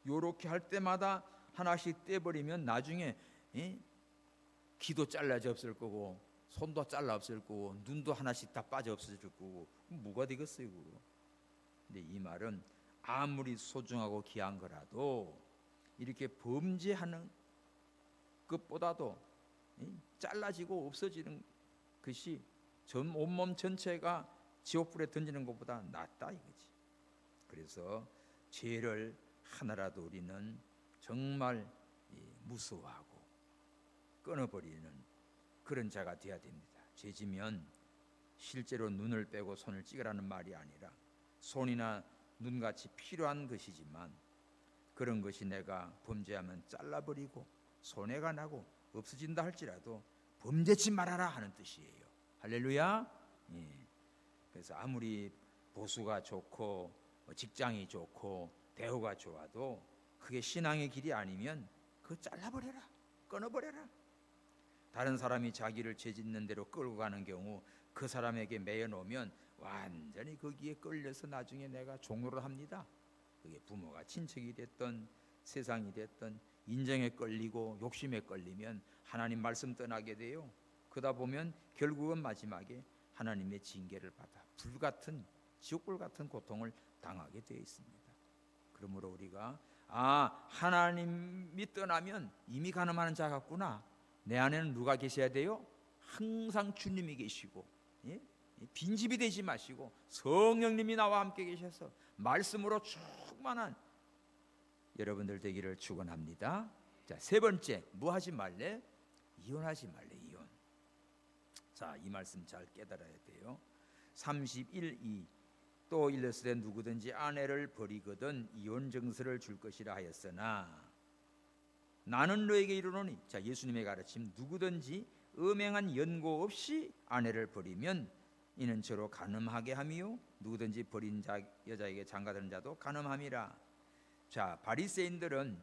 요렇게 할 때마다 하나씩 떼버리면 나중에 귀도 잘라져 없을 거고 손도 잘라 없을 거고 눈도 하나씩 다 빠져 없어질 거고 뭐가 되겠어요 그거. 근데 이 말은 아무리 소중하고 귀한 거라도 이렇게 범죄하는 것보다도 잘라지고 없어지는 것이 온몸 전체가 지옥불에 던지는 것보다 낫다 이거지. 그래서 죄를 하나라도 우리는 정말 무서워하고 끊어버리는 그런 자가 되어야 됩니다. 죄지면 실제로 눈을 빼고 손을 찍으라는 말이 아니라 손이나 눈같이 필요한 것이지만 그런 것이 내가 범죄하면 잘라버리고 손해가 나고 없어진다 할지라도 범죄치 말아라 하는 뜻이에요. 할렐루야. 그래서 아무리 보수가 좋고 직장이 좋고 대우가 좋아도 그게 신앙의 길이 아니면 그거 잘라버려라. 끊어버려라. 다른 사람이 자기를 죄짓는 대로 끌고 가는 경우 그 사람에게 매여 놓으면 완전히 거기에 끌려서 나중에 내가 종로를 합니다. 그게 부모가 친척이 됐던 세상이 됐던 인정에 끌리고 욕심에 끌리면 하나님 말씀 떠나게 돼요. 그러다 보면 결국은 마지막에 하나님의 징계를 받아 불같은 지옥불 같은 고통을 당하게 되어 있습니다. 그러므로 우리가 하나님이 떠나면 이미 가늠하는 자 같구나. 내 안에는 누가 계셔야 돼요? 항상 주님이 계시고 빈집이 되지 마시고 성령님이 나와 함께 계셔서 말씀으로 충만한 여러분들 되기를 축원합니다. 자, 세 번째, 뭐 하지 말래? 이혼하지 말래. 이혼. 자, 이 말씀 잘 깨달아야 돼요. 31이 또 일러스되 누구든지 아내를 버리거든 이혼 증서를 줄 것이라 하였으나 나는 너에게 이르노니, 자, 예수님의 가르침, 누구든지 음행한 연고 없이 아내를 버리면 이는 저로 간음하게 함이요 누구든지 버린 여자에게 장가드는 자도 간음함이라. 자, 바리새인들은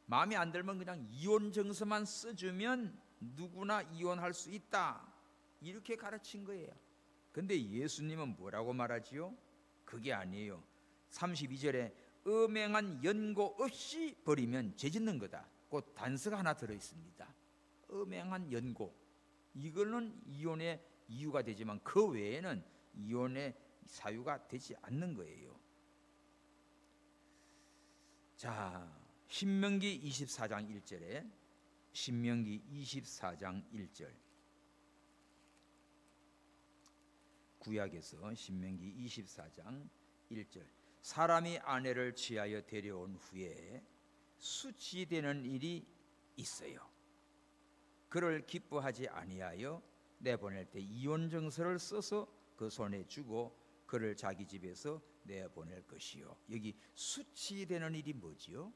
마음에 안 들면 그냥 이혼 증서만 써주면 누구나 이혼할 수 있다, 이렇게 가르친 거예요. 근데 예수님은 뭐라고 말하지요? 그게 아니에요. 32절에 음행한 연고 없이 버리면 죄 짓는 거다. 곧 단서가 하나 들어있습니다. 음행한 연고, 이거는 이혼의 이유가 되지만 그 외에는 이혼의 사유가 되지 않는 거예요. 자, 신명기 24장 1절에 신명기 24장 1절, 구약에서 신명기 24장 1절, 사람이 아내를 취하여 데려온 후에 수치되는 일이 있어요. 그를 기뻐하지 아니하여 내보낼 때 이혼 증서를 써서 그 손에 주고 그를 자기 집에서 내보낼 것이요. 여기 수치되는 일이 뭐지요?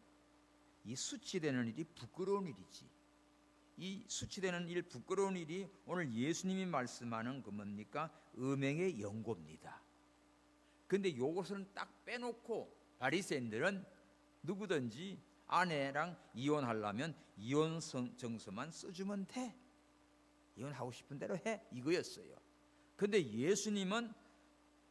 이 수치되는 일이 부끄러운 일이지. 이 수치되는 일, 부끄러운 일이 오늘 예수님이 말씀하는 그 뭡니까? 음행의 연고입니다. 근데 이것은 딱 빼놓고 바리새인들은 누구든지 아내랑 이혼하려면 이혼 증서만 써주면 돼, 이혼하고 싶은 대로 해, 이거였어요. 근데 예수님은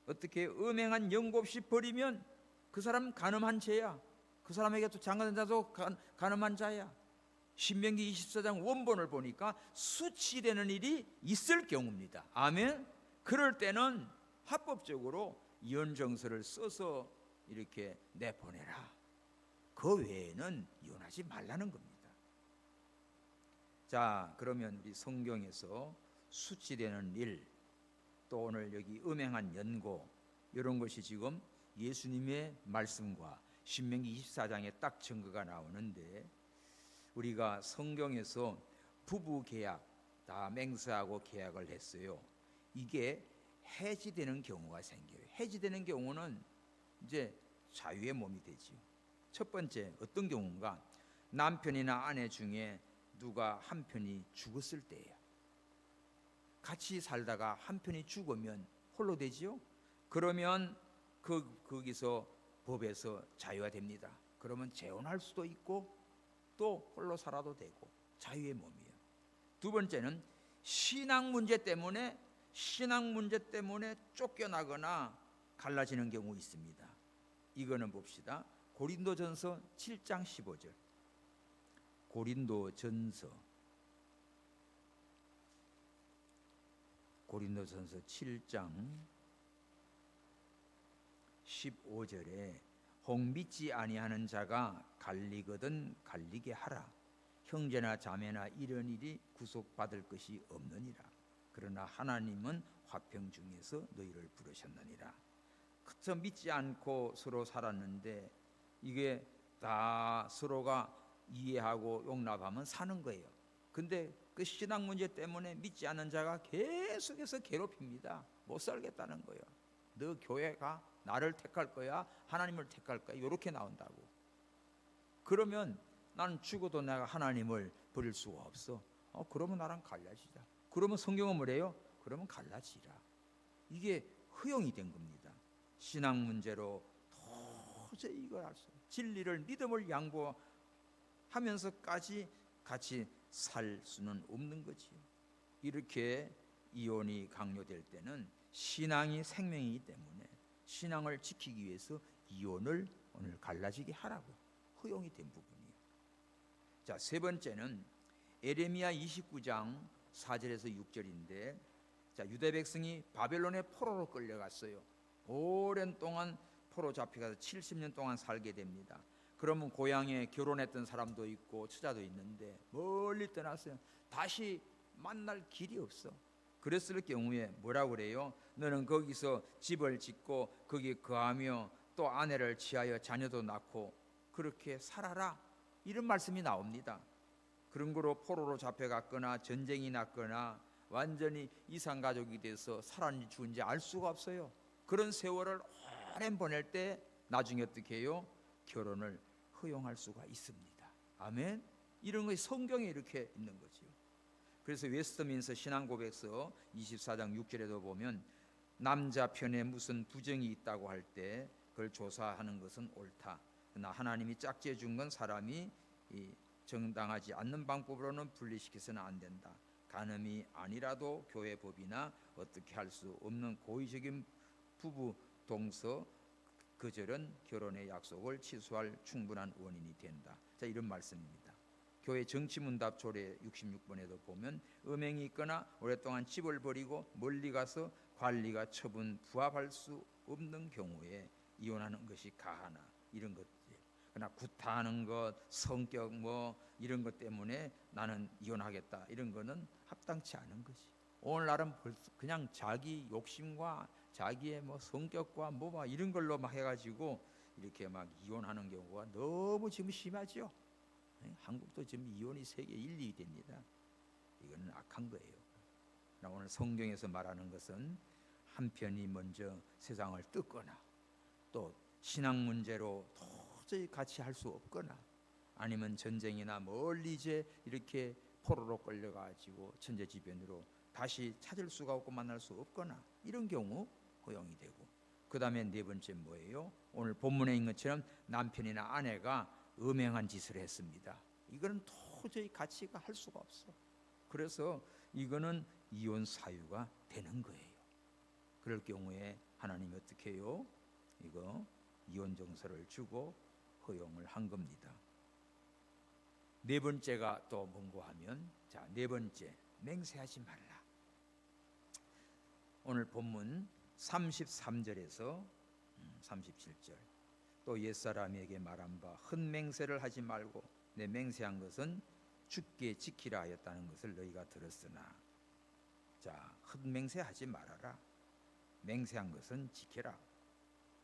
어떻게 음행한 연고 없이 버리면 그 사람 간음한 죄야, 그 사람에게 또 장가든 자도 간음한 자야. 신명기 24장 원본을 보니까 수치되는 일이 있을 경우입니다. 아멘. 그럴 때는 합법적으로 이혼 증서를 써서 이렇게 내보내라. 그 외에는 이혼하지 말라는 겁니다. 자, 그러면 우리 성경에서 수치되는 일, 또 오늘 여기 음행한 연고, 이런 것이 지금 예수님의 말씀과 신명기 24장에 딱 증거가 나오는데, 우리가 성경에서 부부 계약 다 맹세하고 계약을 했어요. 이게 해지되는 경우가 생겨요. 해지되는 경우는 이제 자유의 몸이 되지요. 첫 번째, 어떤 경우인가? 남편이나 아내 중에 누가 한 편이 죽었을 때예요. 같이 살다가 한 편이 죽으면 홀로 되지요. 그러면 거기서 법에서 자유가 됩니다. 그러면 재혼할 수도 있고 또 홀로 살아도 되고 자유의 몸이에요. 두 번째는 신앙 문제 때문에 쫓겨나거나 갈라지는 경우 있습니다. 이거는 봅시다. 고린도전서 7장 15절. 고린도전서 7장 15절에 혹 믿지 아니하는 자가 갈리거든 갈리게 하라. 형제나 자매나 이런 일이 구속받을 것이 없느니라. 그러나 하나님은 화평 중에서 너희를 부르셨느니라. 그저 믿지 않고 서로 살았는데 이게 다 서로가 이해하고 용납하면 사는 거예요. 근데 그 신앙 문제 때문에 믿지 않는 자가 계속해서 괴롭힙니다. 못 살겠다는 거예요. 너 교회가 나를 택할 거야, 하나님을 택할 거야, 이렇게 나온다고. 그러면 나는 죽어도 내가 하나님을 버릴 수가 없어. 그러면 나랑 갈라지자. 그러면 성경은 뭐래요? 그러면 갈라지라. 이게 허용이 된 겁니다. 신앙 문제로 도저히 이걸 할 수 없어요. 진리를, 믿음을 양보하면서까지 같이 살 수는 없는 거지요. 이렇게 이혼이 강요될 때는 신앙이 생명이기 때문에 신앙을 지키기 위해서 이혼을 오늘 갈라지게 하라고 허용이 된 부분이에요. 자, 세 번째는 에레미야 29장 4절에서 6절인데, 자, 유대 백성이 바벨론의 포로로 끌려갔어요. 오랜 동안 포로 잡혀가서 70년 동안 살게 됩니다. 그러면 고향에 결혼했던 사람도 있고 처자도 있는데 멀리 떠났어요. 다시 만날 길이 없어. 그랬을 경우에 뭐라고 그래요? 너는 거기서 집을 짓고 거기 거하며 또 아내를 취하여 자녀도 낳고 그렇게 살아라, 이런 말씀이 나옵니다. 그런 거로 포로로 잡혀갔거나 전쟁이 났거나 완전히 이산가족이 돼서 살았는지 죽은지 알 수가 없어요. 그런 세월을 오랜 보낼 때 나중에 어떻게 해요? 결혼을 허용할 수가 있습니다. 아멘. 이런 것이 성경에 이렇게 있는 거죠. 그래서 웨스트민스터 신앙고백서 24장 6절에도 보면 남자 편에 무슨 부정이 있다고 할 때 그걸 조사하는 것은 옳다. 그러나 하나님이 짝지어 준 건 사람이 정당하지 않는 방법으로는 분리시켜서는 안 된다. 간음이 아니라도 교회 법이나 어떻게 할 수 없는 고의적인 부부 동서 거절은 결혼의 약속을 취소할 충분한 원인이 된다. 자, 이런 말씀입니다. 교회 정치문답 조례 66번에도 보면 음행이 있거나 오랫동안 집을 버리고 멀리 가서 관리가 처분 부합할 수 없는 경우에 이혼하는 것이 가하나, 이런 것들. 그러나 구타하는 것, 성격 이런 것 때문에 나는 이혼하겠다, 이런 거는 합당치 않은 것이. 오늘날은 그냥 자기 욕심과 자기의 성격과 이런 걸로 막 해가지고 이렇게 막 이혼하는 경우가 너무 지금 심하죠. 한국도 지금 이혼이 세계 1, 2위 됩니다. 이거는 악한 거예요. 오늘 성경에서 말하는 것은 한편이 먼저 세상을 뜯거나 또 신앙 문제로 도저히 같이 할 수 없거나 아니면 전쟁이나 멀리 이제 이렇게 포로로 끌려가지고 천재지변으로 다시 찾을 수가 없고 만날 수 없거나 이런 경우 허용이 되고, 그 다음에 네 번째 뭐예요? 오늘 본문에 있는 것처럼 남편이나 아내가 음행한 짓을 했습니다. 이거는 도저히 같이 할 수가 없어. 그래서 이거는 이혼 사유가 되는 거예요. 그럴 경우에 하나님이 어떻게 해요? 이거 이혼 정서를 주고 허용을 한 겁니다. 네 번째가 또 뭔고 하면, 자, 네 번째, 맹세하지 말라. 오늘 본문 33절에서 37절, 또 옛사람에게 말한 바 헛맹세를 하지 말고 내 맹세한 것은 주께 지키라 하였다는 것을 너희가 들었으나, 자, 헛맹세하지 말아라. 맹세한 것은 지켜라.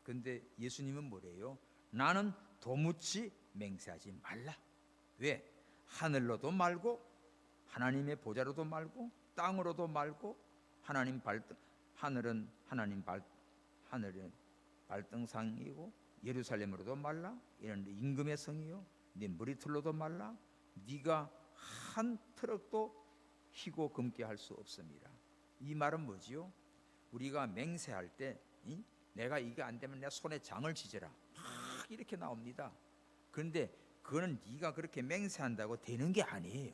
근데 예수님은 뭐래요? 나는 도무지 맹세하지 말라. 왜? 하늘로도 말고 하나님의 보좌로도 말고 땅으로도 말고 하늘은 하늘은 발등상이고 예루살렘으로도 말라. 이런 임금의 성이요. 네 머리털로도 말라. 네가 한 트럭도 희고 금게 할 수 없습니다. 이 말은 뭐지요? 우리가 맹세할 때 내가 이게 안 되면 내 손에 장을 지져라, 막 이렇게 나옵니다. 그런데 그거는 네가 그렇게 맹세한다고 되는 게 아니에요.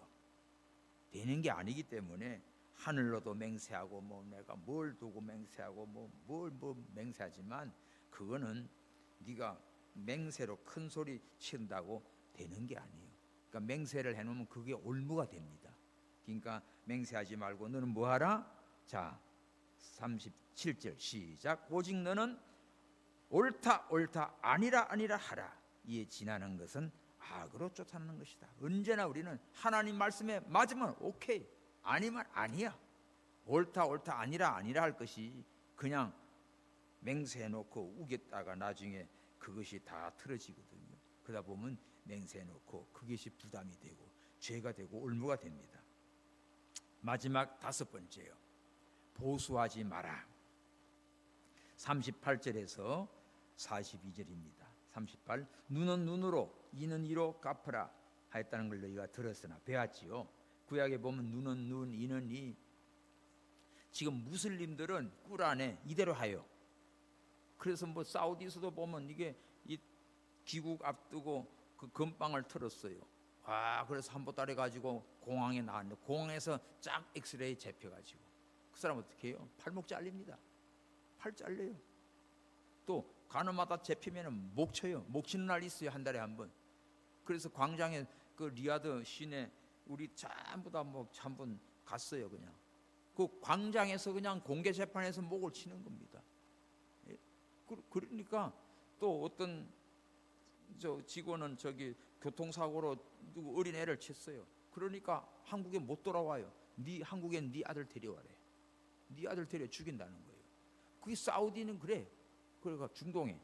되는 게 아니기 때문에 하늘로도 맹세하고 내가 뭘 두고 맹세하고 뭘 맹세하지만 그거는 네가 맹세로 큰 소리 친다고 되는 게 아니에요. 그러니까 맹세를 해놓으면 그게 올무가 됩니다. 그러니까 맹세하지 말고 너는 뭐하라? 자, 37절 시작. 오직 너는 옳다 아니라 하라. 이에 지나는 것은 악으로 쫓아내는 것이다. 언제나 우리는 하나님 말씀에 맞으면 오케이, 아니면 아니야. 옳다 아니라 할 것이 그냥 맹세해놓고 우겼다가 나중에 그것이 다 틀어지거든요. 그러다 보면 맹세해놓고 그것이 부담이 되고 죄가 되고 올무가 됩니다. 마지막 다섯 번째요. 보수하지 마라. 38절에서 42절입니다. 38, 눈은 눈으로 이는 이로 갚으라 하였다는 걸 너희가 들었으나 배웠지요. 구약에 보면 눈은 눈, 이는 이. 지금 무슬림들은 꾸란에 이대로 해요. 그래서 사우디에서도 보면 이게 이 귀국 앞두고 그 건빵을 틀었어요. 그래서 한보따리 가지고 공항에 나왔는데 공항에서 쫙 엑스레이 잡혀가지고 그 사람 어떻게 해요? 팔목 잘립니다. 팔 잘려요. 또 간호마다 잡히면 목 쳐요. 목 치는 날 있어요. 한 달에 한 번. 그래서 광장에 그 리야드 시내 우리 전부 다 한번 갔어요. 그냥 그 광장에서 그냥 공개 재판에서 목을 치는 겁니다. 그러니까 또 어떤 직원은 교통사고로 누구 어린애를 쳤어요. 그러니까 한국에 못 돌아와요. 한국엔 네 아들 데려와래. 네 아들 데려 죽인다는 거예요. 그게 사우디는 그래. 그러니까 중동에.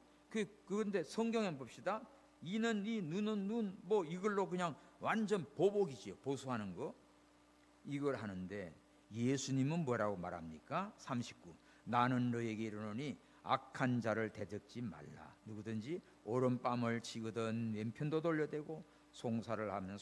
그런데 성경에 봅시다. 이는 이, 눈은 눈, 뭐 이걸로 그냥 완전 보복이지요. 보수하는 거. 이걸 하는데 예수님은 뭐라고 말합니까? 39. 나는 너에게 이르노니 악한 자를 대적지 말라. 누구든지 오른뺨을 치거든 왼편도 돌려대고 송사를 하면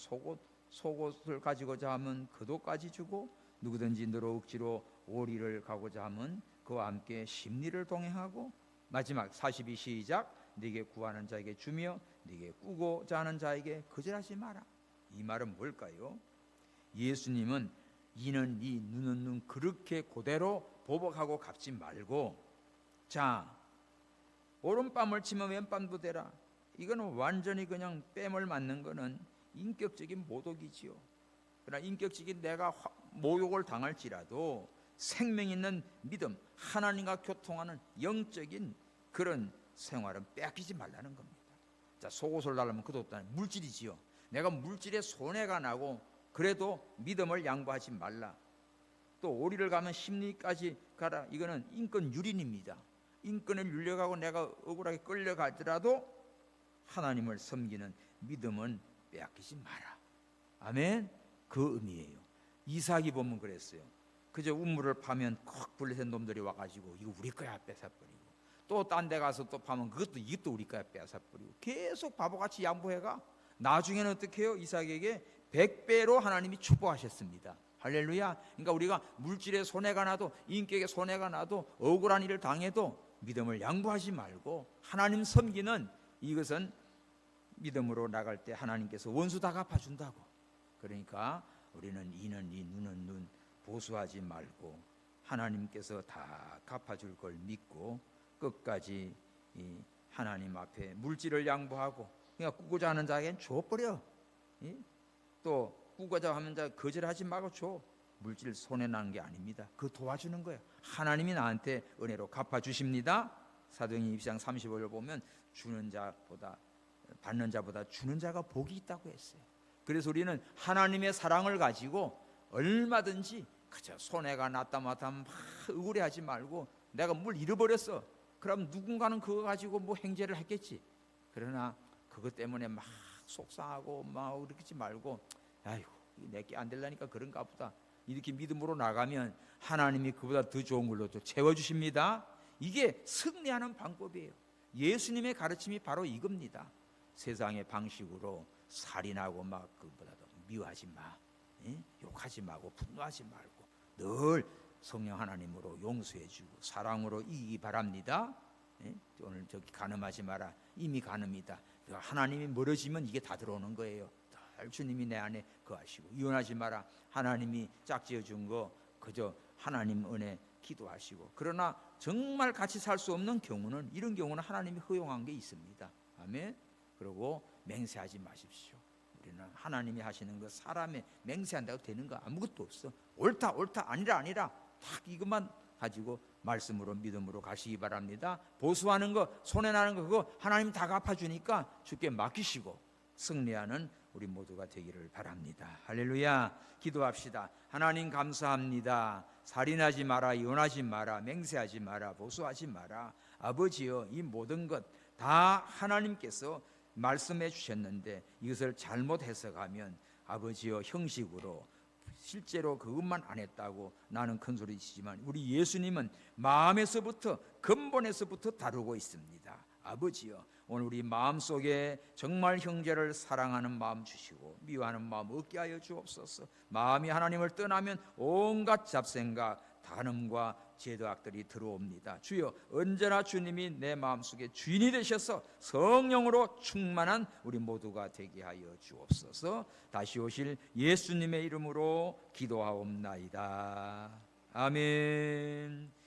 속옷을 가지고자 하면 그도까지 주고 누구든지 너로 억지로 오리를 가고자 하면 그와 함께 심리를 동행하고 마지막 42 시작. 네게 구하는 자에게 주며 네게 꾸고자 하는 자에게 거절하지 마라. 이 말은 뭘까요? 예수님은 이는 이, 눈은 눈 그렇게 그대로 보복하고 갚지 말고, 자, 오른뺨을 치면 왼뺨도 대라. 이거는 완전히 그냥 뺨을 맞는 거는 인격적인 모독이지요. 그러나 인격적인 내가 모욕을 당할지라도 생명 있는 믿음, 하나님과 교통하는 영적인 그런 생활은 빼앗기지 말라는 겁니다. 자, 속옷을 달라면 그도 물질이지요. 내가 물질에 손해가 나고 그래도 믿음을 양보하지 말라. 또 오리를 가면 심리까지 가라. 이거는 인권 유린입니다. 인권을 유려가고 내가 억울하게 끌려가더라도 하나님을 섬기는 믿음은 빼앗기지 마라. 아멘. 그 의미예요. 이삭이 보면 그랬어요. 그저 우물을 파면 콕 블레셋 놈들이 와가지고 이거 우리 거야 뺏어버리고, 또 딴 데 가서 또 파면 이것도 우리 거야 뺏어버리고, 계속 바보같이 양보해가 나중에는 어떻게 해요? 이삭에게 100배로 하나님이 축복하셨습니다. 할렐루야. 그러니까 우리가 물질에 손해가 나도 인격에 손해가 나도 억울한 일을 당해도 믿음을 양보하지 말고 하나님 섬기는 이것은 믿음으로 나갈 때 하나님께서 원수 다 갚아준다고. 그러니까 우리는 이는 이, 눈은 눈 보수하지 말고 하나님께서 다 갚아줄 걸 믿고 끝까지 이 하나님 앞에 물질을 양보하고, 그러니까 꾸고자 하는 자에겐 줘버려. 또 꾸고자 하는 자 거절하지 말고 줘. 물질 손해나는 게 아닙니다. 그 도와주는 거예요. 하나님이 나한테 은혜로 갚아주십니다. 사도행전 2장 35절 보면 주는 자보다 받는 자보다 주는 자가 복이 있다고 했어요. 그래서 우리는 하나님의 사랑을 가지고 얼마든지 그저 손해가 났다 마다 막 억울해하지 말고, 내가 뭘 잃어버렸어. 그럼 누군가는 그거 가지고 뭐 행제를 했겠지. 그러나 그것 때문에 막 속상하고 막 그러지 말고, 아이고 내게 안 되려니까 그런가 보다. 이렇게 믿음으로 나가면 하나님이 그보다 더 좋은 걸로 또 채워주십니다. 이게 승리하는 방법이에요. 예수님의 가르침이 바로 이겁니다. 세상의 방식으로 살인하고 막 그보다도 미워하지 마, 욕하지 말고 분노하지 말고 늘 성령 하나님으로 용서해주고 사랑으로 이기기 바랍니다. 오늘 저기 간음하지 마라. 이미 간음이다. 하나님이 멀어지면 이게 다 들어오는 거예요. 주님이 내 안에 거하시고. 이혼하지 마라. 하나님이 짝지어 준 거 그저 하나님 은혜 기도하시고. 그러나 정말 같이 살 수 없는 경우는, 이런 경우는 하나님이 허용한 게 있습니다. 아멘. 그리고 맹세하지 마십시오. 우리는 하나님이 하시는 거 사람의 맹세한다고 되는 거 아무것도 없어. 옳다 아니라 딱 이것만 가지고 말씀으로 믿음으로 가시기 바랍니다. 보수하는 거 손해나는 거 그거 하나님 다 갚아주니까 주께 맡기시고 승리하는 우리 모두가 되기를 바랍니다. 할렐루야. 기도합시다. 하나님 감사합니다. 살인하지 마라, 이혼하지 마라, 맹세하지 마라, 보수하지 마라. 아버지여, 이 모든 것 다 하나님께서 말씀해 주셨는데 이것을 잘못 해석하면 아버지여 형식으로 실제로 그것만 안 했다고 나는 큰 소리 치지만 우리 예수님은 마음에서부터 근본에서부터 다루고 있습니다. 아버지여, 오늘 우리 마음속에 정말 형제를 사랑하는 마음 주시고 미워하는 마음 없게 하여 주옵소서. 마음이 하나님을 떠나면 온갖 잡생각 간음과 죄악들이 들어옵니다. 주여, 언제나 주님이 내 마음속에 주인이 되셔서 성령으로 충만한 우리 모두가 되게 하여 주옵소서. 다시 오실 예수님의 이름으로 기도하옵나이다. 아멘.